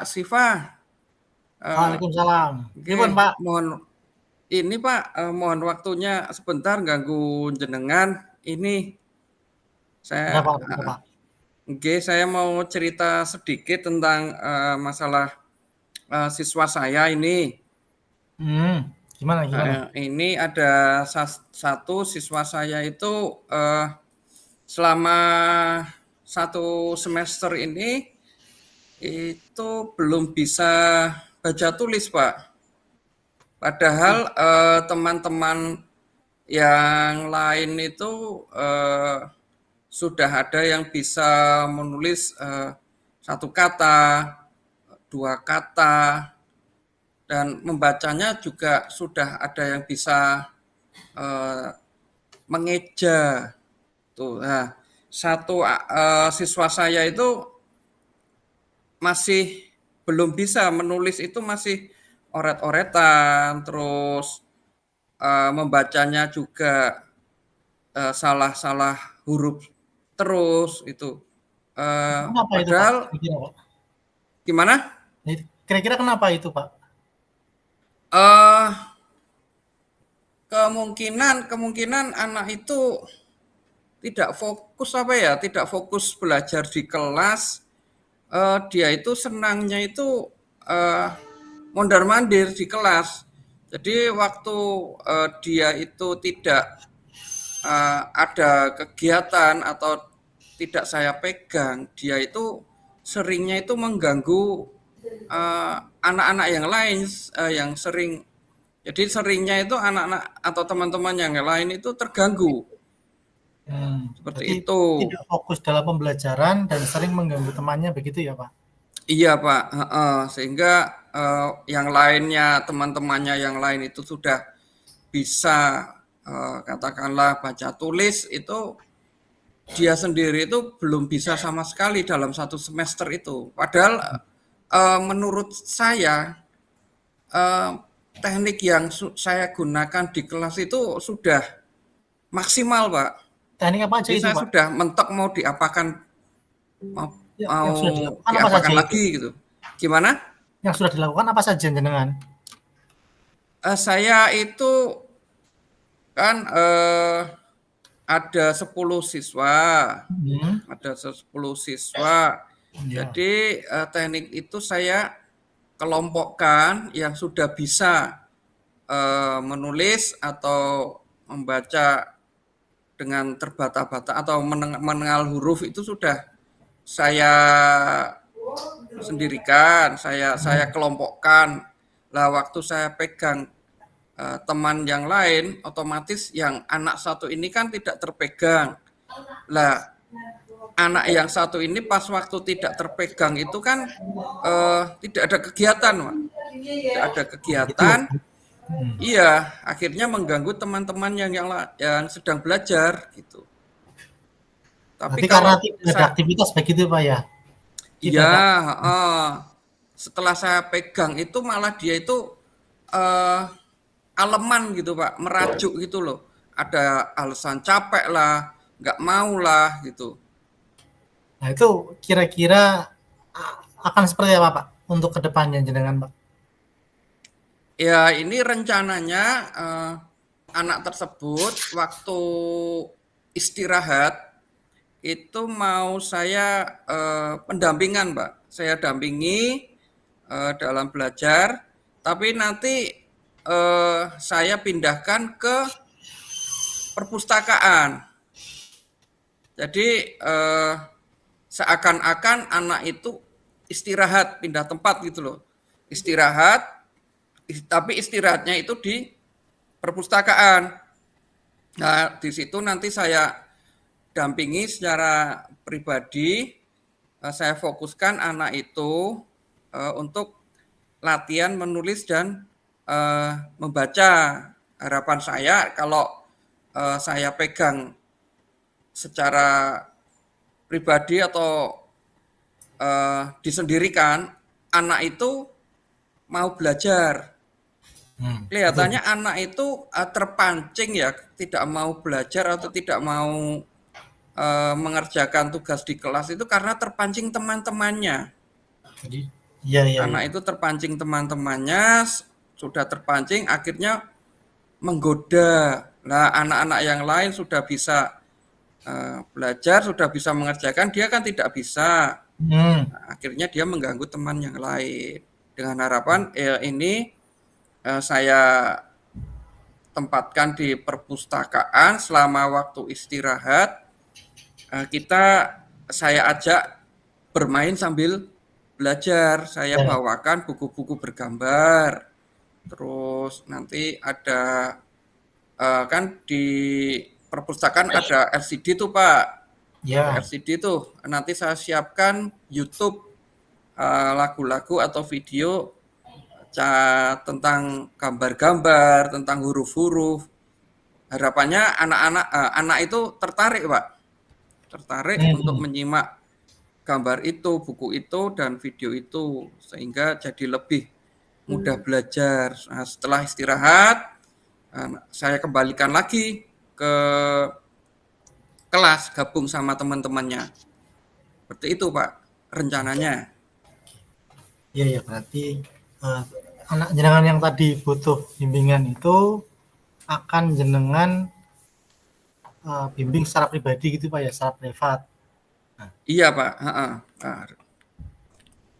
Pak Siva. Waalaikumsalam. Pripun, Oke, Pak? mohon ini Pak, mohon waktunya sebentar ganggu jenengan. Ini Ada saya Pak, ada Pak. oke, saya mau cerita sedikit tentang masalah siswa saya ini. Gimana gimana? Ini ada satu siswa saya itu selama satu semester ini itu belum bisa baca tulis, Pak. Padahal teman-teman yang lain itu sudah ada yang bisa menulis satu kata, dua kata, dan membacanya juga sudah ada yang bisa mengeja. Tuh, nah, satu siswa saya itu masih belum bisa menulis, itu masih oret-oretan, terus membacanya juga salah-salah huruf terus itu. Kenapa itu, Pak? Padahal Kira-kira, Pak? gimana? Kira-kira kenapa itu, Pak? Eh kemungkinan anak itu tidak fokus tidak fokus belajar di kelas. Dia itu senangnya itu mondar-mandir di kelas. Jadi waktu dia itu tidak ada kegiatan atau tidak saya pegang, dia itu seringnya itu mengganggu anak-anak yang lain yang sering. Jadi seringnya itu anak-anak atau teman-teman yang lain itu terganggu. Seperti Berarti itu. tidak fokus dalam pembelajaran dan sering mengganggu temannya begitu ya, Pak? Iya Pak, sehingga yang lainnya, teman-temannya yang lain itu sudah bisa katakanlah baca tulis, itu dia sendiri itu belum bisa sama sekali dalam satu semester itu. Padahal menurut saya teknik yang saya gunakan di kelas itu sudah maksimal Pak. Teknik apa aja Jadi itu, saya Pak? sudah mentok mau diapakan, mau, Yang sudah dilakukan apa saja diapakan itu? lagi gitu. Gimana? Yang sudah dilakukan apa saja jenengan? Saya itu kan ada 10 siswa, Ya. Jadi teknik itu saya kelompokkan yang sudah bisa menulis atau membaca dengan terbata-bata atau mengenal huruf itu sudah saya sendirikan, saya kelompokkan. Lah waktu saya pegang teman yang lain, otomatis yang anak satu ini kan tidak terpegang. Lah anak yang satu ini pas waktu tidak terpegang itu kan tidak ada kegiatan, Pak. Tidak ada Gitu. kegiatan. Iya, akhirnya mengganggu teman-teman yang sedang belajar gitu. Tapi Berarti karena kalau tidak ada aktivitas begitu, Pak ya? Tidak iya, ada. setelah saya pegang itu malah dia itu aleman gitu Pak, merajuk gitu loh. Ada alasan capek lah, nggak mau lah gitu. Nah, itu kira-kira akan seperti apa, Pak, untuk kedepannya jenengan, Pak? Ya ini rencananya anak tersebut waktu istirahat itu mau saya pendampingan Pak. Saya dampingi dalam belajar, tapi nanti saya pindahkan ke perpustakaan. Jadi seakan-akan anak itu istirahat, pindah tempat gitu loh. Istirahat, tapi istirahatnya itu di perpustakaan. Nah, di situ nanti saya dampingi secara pribadi, saya fokuskan anak itu untuk latihan menulis dan membaca. Harapan saya kalau saya pegang secara pribadi atau disendirikan, anak itu mau belajar. Kelihatannya anak itu terpancing ya, tidak mau belajar atau tidak mau mengerjakan tugas di kelas itu karena terpancing teman-temannya. Iya, iya, iya. Anak itu terpancing teman-temannya, sudah terpancing, akhirnya menggoda. Nah, anak-anak yang lain sudah bisa belajar, sudah bisa mengerjakan, dia kan tidak bisa. Hmm. Nah, akhirnya dia mengganggu teman yang lain. Dengan harapan ini saya tempatkan di perpustakaan selama waktu istirahat. Kita saya ajak bermain sambil belajar. Saya Ya. bawakan buku-buku bergambar. Terus nanti ada kan di perpustakaan ada LCD tuh Pak. Ada Ya. LCD tuh. Nanti saya siapkan YouTube lagu-lagu atau video tentang gambar-gambar, tentang huruf-huruf. Harapannya anak itu tertarik, Pak. Tertarik untuk Hmm. menyimak gambar itu, buku itu, dan video itu sehingga jadi lebih mudah belajar. Nah, setelah istirahat, saya kembalikan lagi ke kelas, gabung sama teman-temannya. Seperti itu, Pak, rencananya. Iya, ya, berarti eh, anak jenengan yang tadi butuh bimbingan itu akan jenengan bimbing secara pribadi gitu Pak ya, secara privat. Nah, Iya, Pak. Nah,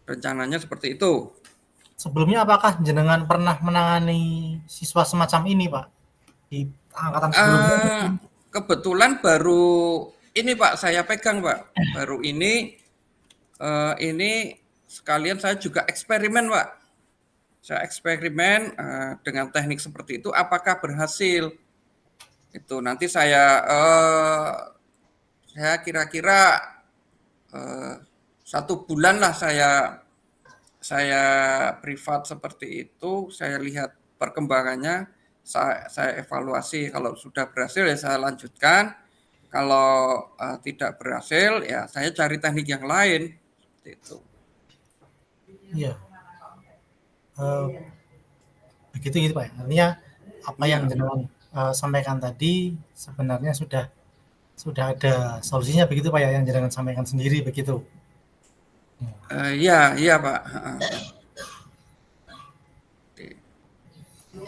rencananya seperti itu. sebelumnya apakah jenengan pernah menangani siswa semacam ini Pak di angkatan sebelumnya Eh, mungkin? kebetulan baru ini Pak saya pegang Pak. Baru ini sekalian saya juga eksperimen Pak. Saya eksperimen dengan teknik seperti itu apakah berhasil? Itu nanti saya kira-kira eh, 1 bulan lah saya privat seperti itu, saya lihat perkembangannya, saya evaluasi. Kalau sudah berhasil ya saya lanjutkan, kalau tidak berhasil ya saya cari teknik yang lain. Seperti itu. Iya, eh, begitu gitu Pak ya. Artinya apa yang Iya, jenengan sampaikan tadi sebenarnya sudah ada solusinya begitu Pak ya, yang jenengan sampaikan sendiri begitu. iya, iya Pak.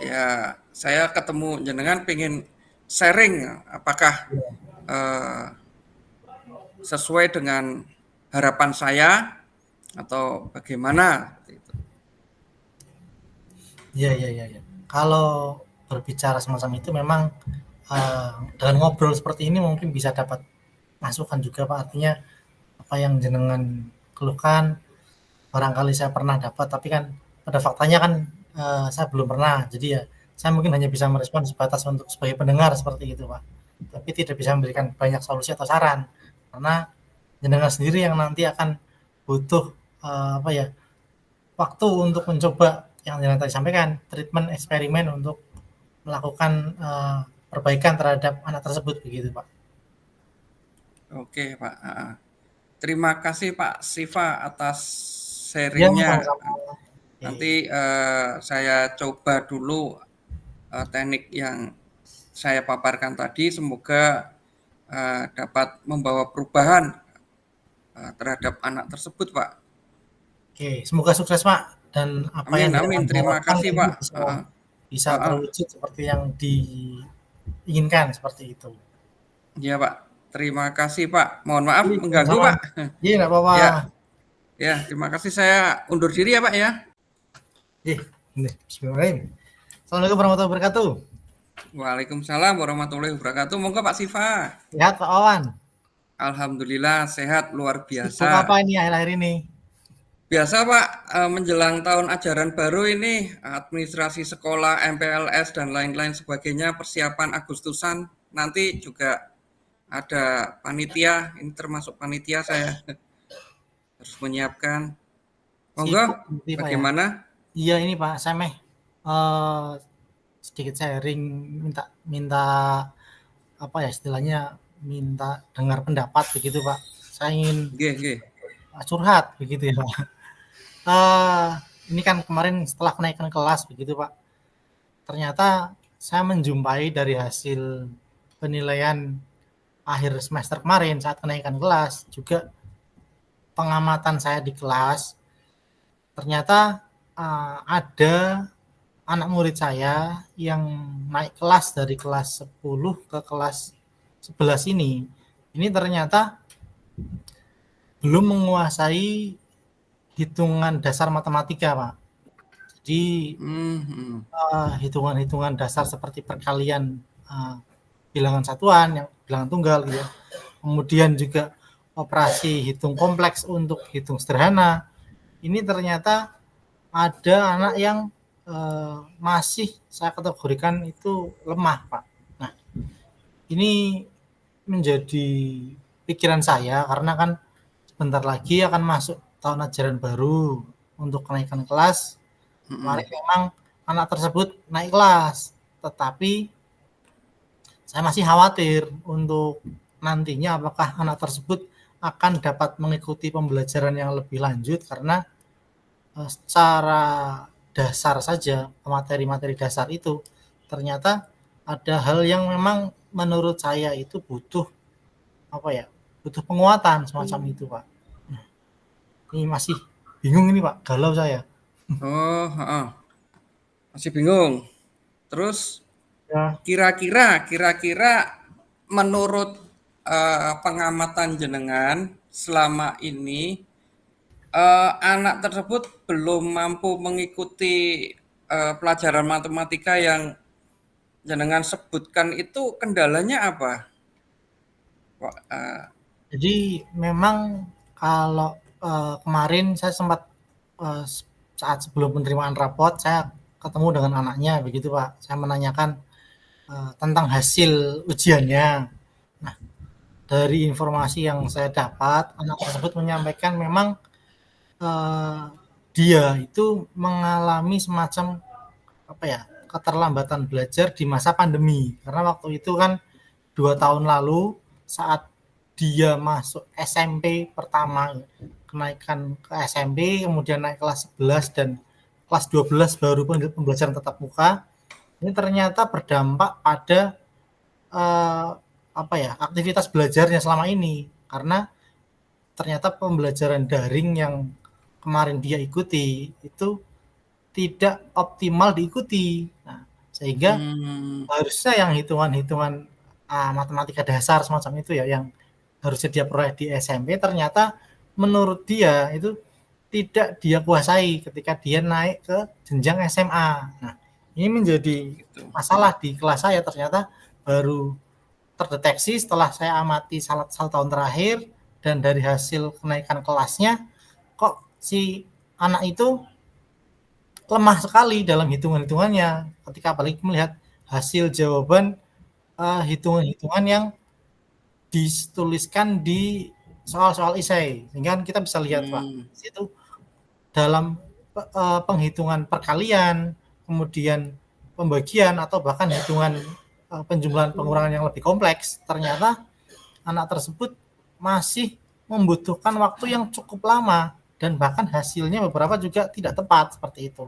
Ya, saya ketemu jenengan pengen sharing apakah eh, sesuai dengan harapan saya atau bagaimana. Gitu. Iya, iya, iya, iya. Kalau berbicara semacam itu memang dengan ngobrol seperti ini mungkin bisa dapat masukan juga Pak. Artinya apa yang jenengan keluhkan barangkali saya pernah dapat, tapi kan pada faktanya kan saya belum pernah. Jadi ya saya mungkin hanya bisa merespon sebatas untuk sebagai pendengar seperti itu Pak. Tapi tidak bisa memberikan banyak solusi atau saran karena jenengan sendiri yang nanti akan butuh apa ya, waktu untuk mencoba yang jenengan tadi sampaikan, treatment eksperimen untuk melakukan perbaikan terhadap anak tersebut begitu Pak. Oke Pak. Terima kasih Pak Siva atas Ya, sharingnya. sama-sama. Nanti saya coba dulu teknik yang saya paparkan tadi. Semoga dapat membawa perubahan terhadap anak tersebut, Pak. Oke, semoga sukses Pak dan apa Amin, yang amin. jenengan Terima harapkan kasih, ini Pak. bisa terwujud seperti yang diinginkan seperti itu. Iya, Pak. Terima kasih, Pak. Mohon maaf Iya, mengganggu, sama-sama. Pak. Iya, nggak apa-apa. Ya, ya. Terima kasih. Saya undur diri ya, Pak ya. Iya, ini bismillahirrahmanirrahim. Assalamualaikum warahmatullahi wabarakatuh. Waalaikumsalam warahmatullahi wabarakatuh. Monggo Pak Siva. Sehat Pak Wawan. Alhamdulillah sehat luar Sibuk biasa. apa ini akhir-akhir ini? Biasa Pak, menjelang tahun ajaran baru ini, administrasi sekolah, MPLS, dan lain-lain sebagainya, persiapan Agustusan, nanti juga ada panitia, ini termasuk panitia saya harus menyiapkan. Monggo, Sibuk berarti Pak ya? bagaimana? Iya ini Pak, saya eh, sedikit sharing, minta minta apa ya istilahnya, minta dengar pendapat begitu Pak. Saya ingin Nggih, nggih. curhat begitu ya Pak. Eh, ini kan kemarin setelah kenaikan kelas begitu Pak, ternyata saya menjumpai dari hasil penilaian akhir semester kemarin saat kenaikan kelas, juga pengamatan saya di kelas, ternyata ada anak murid saya yang naik kelas dari kelas 10 ke kelas 11 ini. Ini ternyata belum menguasai hitungan dasar matematika, Pak. Jadi Hmm. hitungan-hitungan dasar seperti perkalian bilangan satuan, yang bilangan tunggal gitu ya. Kemudian juga operasi hitung kompleks untuk hitung sederhana. Ini ternyata ada anak yang masih saya kategorikan itu lemah, Pak. Nah, ini menjadi pikiran saya karena kan sebentar lagi akan masuk tahun ajaran baru untuk kenaikan kelas. Kemarin memang anak tersebut naik kelas, tetapi saya masih khawatir untuk nantinya apakah anak tersebut akan dapat mengikuti pembelajaran yang lebih lanjut karena secara dasar saja, materi-materi dasar itu ternyata ada hal yang memang menurut saya itu butuh butuh penguatan semacam itu, Pak. Ini masih bingung ini, Pak, galau saya. Oh, masih bingung. Terus Ya, kira-kira menurut pengamatan jenengan selama ini anak tersebut belum mampu mengikuti pelajaran matematika yang jenengan sebutkan itu kendalanya apa? jadi memang kalau kemarin saya sempat saat sebelum penerimaan rapot saya ketemu dengan anaknya begitu, Pak. Saya menanyakan tentang hasil ujiannya. Nah, dari informasi yang saya dapat, anak tersebut menyampaikan memang eh, dia itu mengalami semacam keterlambatan belajar di masa pandemi. Karena waktu itu kan 2 tahun lalu saat dia masuk SMP pertama, kenaikan ke SMP, kemudian naik kelas 11 dan kelas 12 baru pembelajaran tatap muka. Ini ternyata berdampak pada aktivitas belajarnya selama ini karena ternyata pembelajaran daring yang kemarin dia ikuti itu tidak optimal diikuti. Nah, sehingga harusnya yang hitungan-hitungan matematika dasar semacam itu ya yang harusnya dia peroleh di SMP ternyata menurut dia itu tidak dia kuasai ketika dia naik ke jenjang SMA. Nah, ini menjadi Gitu. masalah di kelas saya ternyata baru terdeteksi setelah saya amati satu tahun terakhir dan dari hasil kenaikan kelasnya kok si anak itu lemah sekali dalam hitungan-hitungannya ketika apalagi melihat hasil jawaban hitungan-hitungan yang dituliskan di soal-soal esai sehingga kita bisa lihat, Pak, itu dalam penghitungan perkalian kemudian pembagian atau bahkan hitungan penjumlahan pengurangan yang lebih kompleks ternyata anak tersebut masih membutuhkan waktu yang cukup lama dan bahkan hasilnya beberapa juga tidak tepat seperti itu.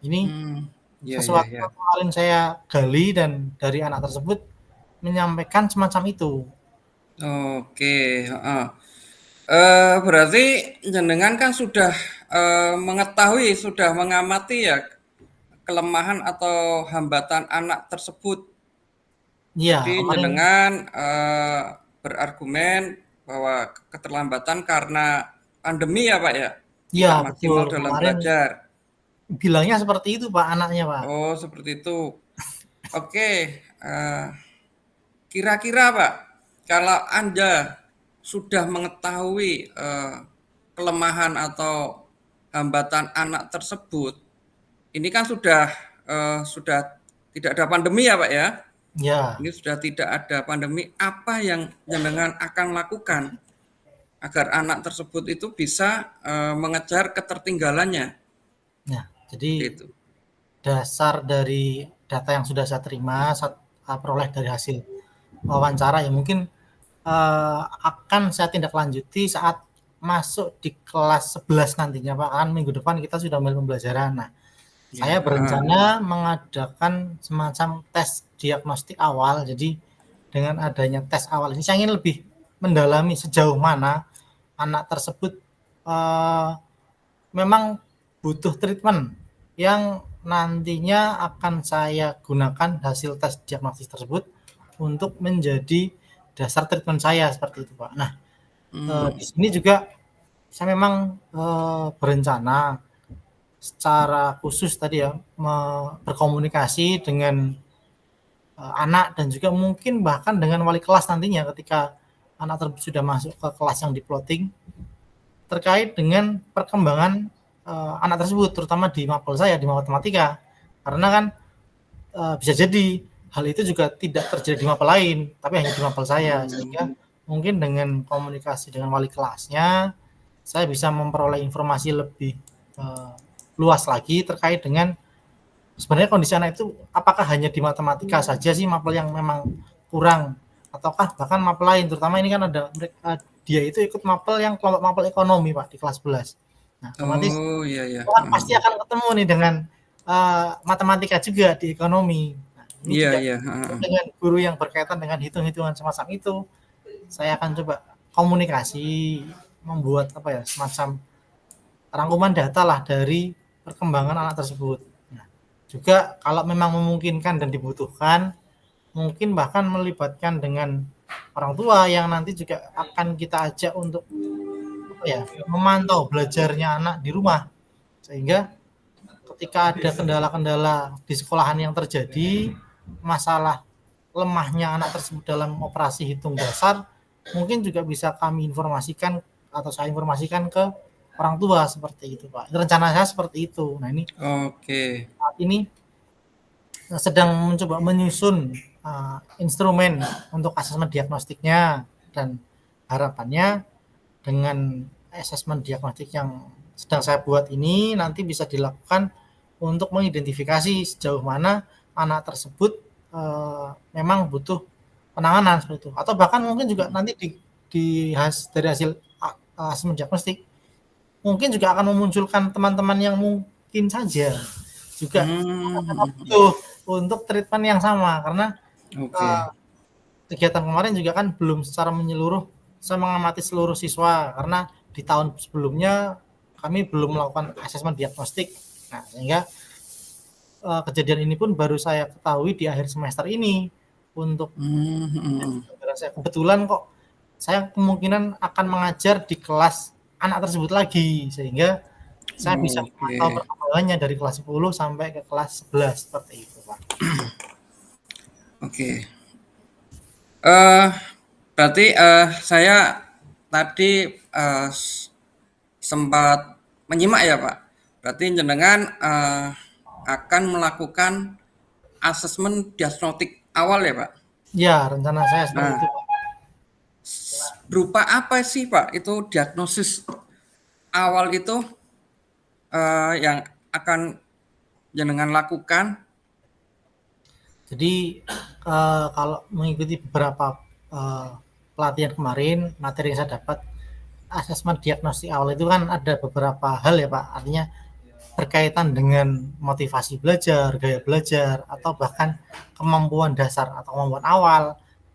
Ini Ya, ya, sesuatu ya. yang kemarin saya gali dan dari anak tersebut menyampaikan semacam itu. Oke, berarti jenengan kan sudah mengetahui, sudah mengamati ya kelemahan atau hambatan anak tersebut. Iya, Jadi kemarin jenengan berargumen bahwa keterlambatan karena pandemi ya Pak ya, iya tidak betul. maksimal dalam Kemarin belajar. bilangnya seperti itu, Pak, anaknya, Pak. Oh, seperti itu. Oke, eh, kira-kira Pak, kalau Anda sudah mengetahui kelemahan atau hambatan anak tersebut, ini kan sudah tidak ada pandemi ya Pak ya. Ya, Ini sudah tidak ada pandemi, apa yang jenengan akan lakukan agar anak tersebut itu bisa mengejar ketertinggalannya? nah, jadi Itu. dasar dari data yang sudah saya terima, saya peroleh dari hasil wawancara ya mungkin akan saya tindak lanjuti saat masuk di kelas 11 nantinya, Pak. Kan minggu depan kita sudah mulai pembelajaran. Nah, Ya. saya berencana mengadakan semacam tes diagnostik awal. Jadi dengan adanya tes awal ini saya ingin lebih mendalami sejauh mana anak tersebut eh, memang butuh treatment yang nantinya akan saya gunakan hasil tes diagnostis tersebut untuk menjadi dasar treatment saya seperti itu, Pak. Nah, di sini juga saya memang berencana secara khusus tadi ya berkomunikasi dengan anak dan juga mungkin bahkan dengan wali kelas nantinya ketika anak tersebut sudah masuk ke kelas yang di plotting terkait dengan perkembangan anak tersebut terutama di mapel saya di matematika karena kan bisa jadi hal itu juga tidak terjadi di mapel lain tapi hanya di mapel saya sehingga mungkin dengan komunikasi dengan wali kelasnya saya bisa memperoleh informasi lebih luas lagi terkait dengan sebenarnya kondisi anak itu apakah hanya di matematika saja sih mapel yang memang kurang ataukah bahkan mapel lain terutama ini kan ada dia itu ikut mapel yang kelompok mapel ekonomi Pak di kelas 11. Nah, otomatis Oh, iya ya. pasti akan ketemu nih dengan matematika juga di ekonomi. Nah, ini Iya juga iya, dengan guru yang berkaitan dengan hitung-hitungan semacam itu, saya akan coba komunikasi, membuat apa ya semacam rangkuman data lah dari perkembangan anak tersebut. Nah, juga kalau memang memungkinkan dan dibutuhkan, mungkin bahkan melibatkan dengan orang tua yang nanti juga akan kita ajak untuk apa ya memantau belajarnya anak di rumah sehingga ketika ada kendala-kendala di sekolahan yang terjadi masalah lemahnya anak tersebut dalam operasi hitung dasar mungkin juga bisa kami informasikan atau saya informasikan ke orang tua seperti itu Pak. Rencana saya seperti itu. Nah ini Oke. saat ini sedang mencoba menyusun instrumen untuk asesmen diagnostiknya dan harapannya dengan asesmen diagnostik yang sedang saya buat ini nanti bisa dilakukan untuk mengidentifikasi sejauh mana anak tersebut memang butuh penanganan seperti itu atau bahkan mungkin juga nanti dari hasil asesmen diagnostik mungkin juga akan memunculkan teman-teman yang mungkin saja juga butuh untuk treatment yang sama karena kegiatan kemarin juga kan belum secara menyeluruh saya mengamati seluruh siswa karena di tahun sebelumnya kami belum melakukan asesmen diagnostik. Nah, sehingga kejadian ini pun baru saya ketahui di akhir semester ini untuk saya kebetulan kok saya kemungkinan akan mengajar di kelas anak tersebut lagi sehingga saya bisa memantau perkembangannya dari kelas 10 sampai ke kelas 11 seperti itu, Pak. Oke. Berarti saya tadi sempat menyimak ya Pak. Berarti jenengan akan melakukan asesmen diagnostik awal ya Pak? Ya, rencana saya seperti itu Pak. Berupa apa sih Pak itu diagnosis awal itu yang akan jenengan lakukan? Jadi kalau mengikuti beberapa pelatihan kemarin, materi yang saya dapat asesmen diagnostik awal itu kan ada beberapa hal ya Pak. Artinya berkaitan dengan motivasi belajar, gaya belajar, atau bahkan kemampuan dasar atau kemampuan awal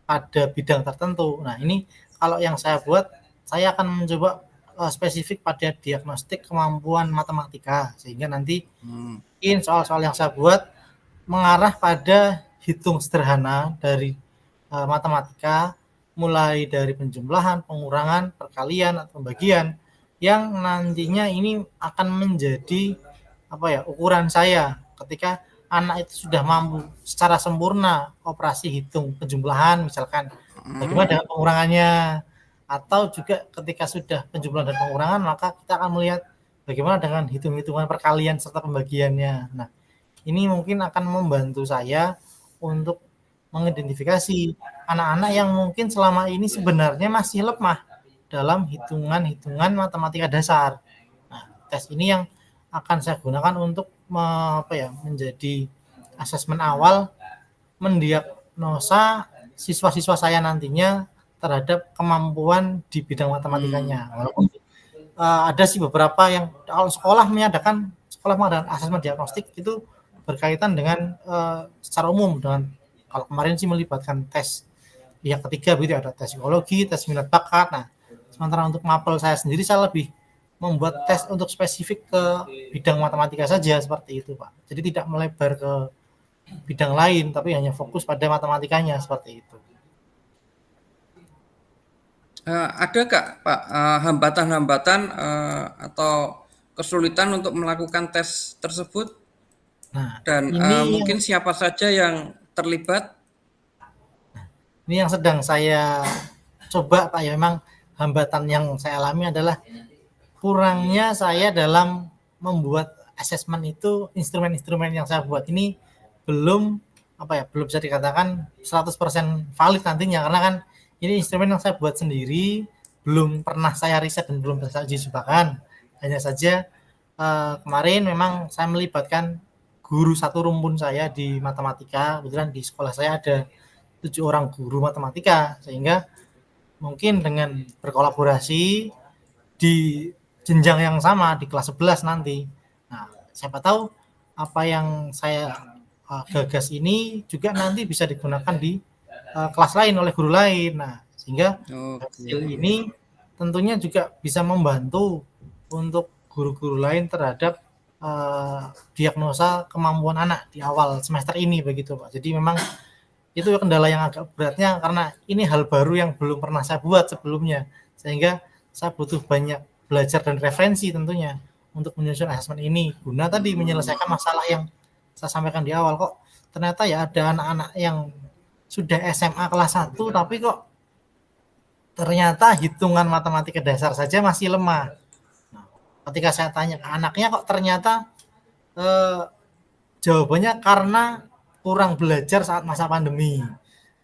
pada bidang tertentu. Nah ini kalau yang saya buat, saya akan mencoba spesifik pada diagnostik kemampuan matematika sehingga nanti mungkin soal-soal yang saya buat mengarah pada hitung sederhana dari matematika mulai dari penjumlahan, pengurangan, perkalian atau pembagian yang nantinya ini akan menjadi apa ya ukuran saya ketika anak itu sudah mampu secara sempurna operasi hitung penjumlahan misalkan bagaimana dengan pengurangannya atau juga ketika sudah penjumlahan dan pengurangan maka kita akan melihat bagaimana dengan hitung-hitungan perkalian serta pembagiannya. Nah ini mungkin akan membantu saya untuk mengidentifikasi anak-anak yang mungkin selama ini sebenarnya masih lemah dalam hitungan-hitungan matematika dasar. Nah, tes ini yang akan saya gunakan untuk menjadi asesmen awal mendiagnosa siswa-siswa saya nantinya terhadap kemampuan di bidang matematikanya. Walaupun ada sih beberapa yang kalau sekolah mengadakan asesmen diagnostik itu berkaitan dengan secara umum dengan kalau kemarin sih melibatkan tes pihak ketiga begitu ada tes psikologi, tes minat bakat. Nah, sementara untuk mapel saya sendiri saya lebih membuat tes untuk spesifik ke bidang matematika saja seperti itu, Pak. Jadi tidak melebar ke bidang lain, tapi hanya fokus pada matematikanya seperti itu. Ada nggak Pak hambatan-hambatan atau kesulitan untuk melakukan tes tersebut? Nah, Dan mungkin siapa saja yang terlibat? ini yang sedang saya coba, Pak. Ya, memang hambatan yang saya alami adalah kurangnya saya dalam membuat asesmen itu. Instrumen-instrumen yang saya buat ini belum belum bisa dikatakan 100% valid nantinya, karena kan ini instrumen yang saya buat sendiri, belum pernah saya riset dan belum bisa uji cobakan. Hanya saja kemarin memang saya melibatkan guru satu rumpun saya di matematika. Kebetulan di sekolah saya ada 7 orang guru matematika, sehingga mungkin dengan berkolaborasi di jenjang yang sama di kelas 11 nanti. Nah, siapa tahu apa yang saya gagas ini juga nanti bisa digunakan di kelas lain oleh guru lain. Nah, sehingga hasil ini tentunya juga bisa membantu untuk guru-guru lain terhadap diagnosa kemampuan anak di awal semester ini, begitu Pak. Jadi memang itu kendala yang agak beratnya, karena ini hal baru yang belum pernah saya buat sebelumnya, sehingga saya butuh banyak belajar dan referensi tentunya untuk menyusun asesmen ini, guna tadi menyelesaikan masalah yang saya sampaikan di awal. Kok ternyata ya ada anak-anak yang sudah SMA kelas 1 tapi kok ternyata hitungan matematika dasar saja masih lemah. Nah, ketika saya tanya ke anaknya, kok ternyata jawabannya karena kurang belajar saat masa pandemi.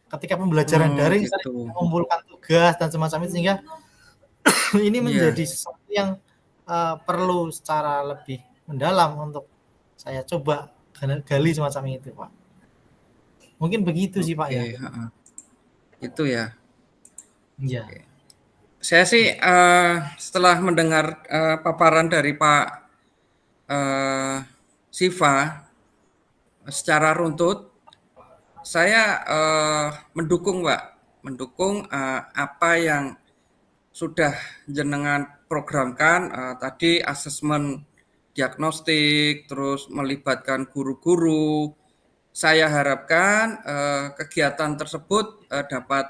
Ketika pembelajaran daring sering mengumpulkan tugas dan semacam itu, sehingga ini menjadi sesuatu yang perlu secara lebih mendalam untuk saya coba gali semacam itu, Pak. Mungkin begitu sih, Pak, ya. Itu ya. Iya. Saya sih setelah mendengar paparan dari Pak Siva secara runtut, saya mendukung, Pak, mendukung apa yang sudah jenengan programkan tadi, asesmen diagnostik, terus melibatkan guru-guru. Saya harapkan kegiatan tersebut dapat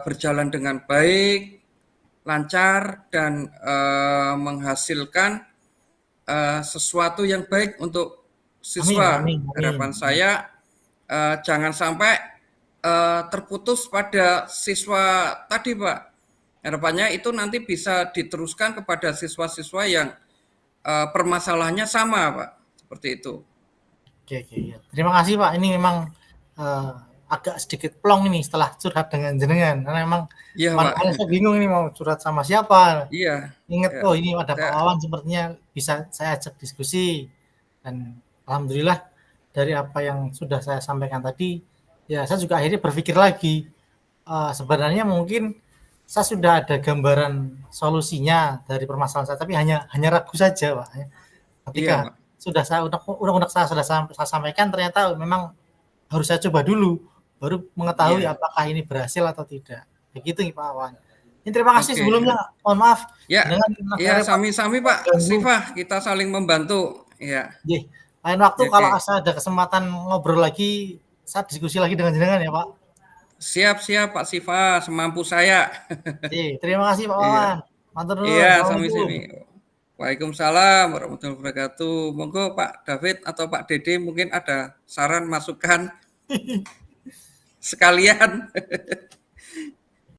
berjalan dengan baik, lancar, dan menghasilkan sesuatu yang baik untuk siswa. Amin. Harapan saya jangan sampai terputus pada siswa tadi, Pak. Harapannya itu nanti bisa diteruskan kepada siswa-siswa yang permasalahannya sama, Pak. Seperti itu. Oke. Ya. Terima kasih, Pak. Ini memang agak sedikit plong ini setelah curhat dengan jenengan, karena memang saya bingung ini mau curhat sama siapa. Iya. Ingat, ini ada Pak Wawan, sepertinya bisa saya ajak diskusi. Dan alhamdulillah dari apa yang sudah saya sampaikan tadi, ya saya juga akhirnya berpikir lagi, sebenarnya mungkin saya sudah ada gambaran solusinya dari permasalahan saya, tapi hanya ragu saja, Pak. Ketika sudah saya sampaikan, ternyata memang harus saya coba dulu, baru mengetahui apakah ini berhasil atau tidak. Begitu Pak Wawan. Ini terima kasih sebelumnya, mohon maaf. Ya, sami-sami Pak Siva, kita saling membantu. Ya. Lain waktu kalau ada kesempatan ngobrol lagi, saya diskusi lagi dengan jenengan ya, Pak. Siap Pak Siva, semampu saya. Terima kasih Pak Wawan. Matur nuwun. Iya, sami-sami. Waalaikumsalam warahmatullahi wabarakatuh. Monggo Pak David atau Pak Dede mungkin ada saran masukan sekalian.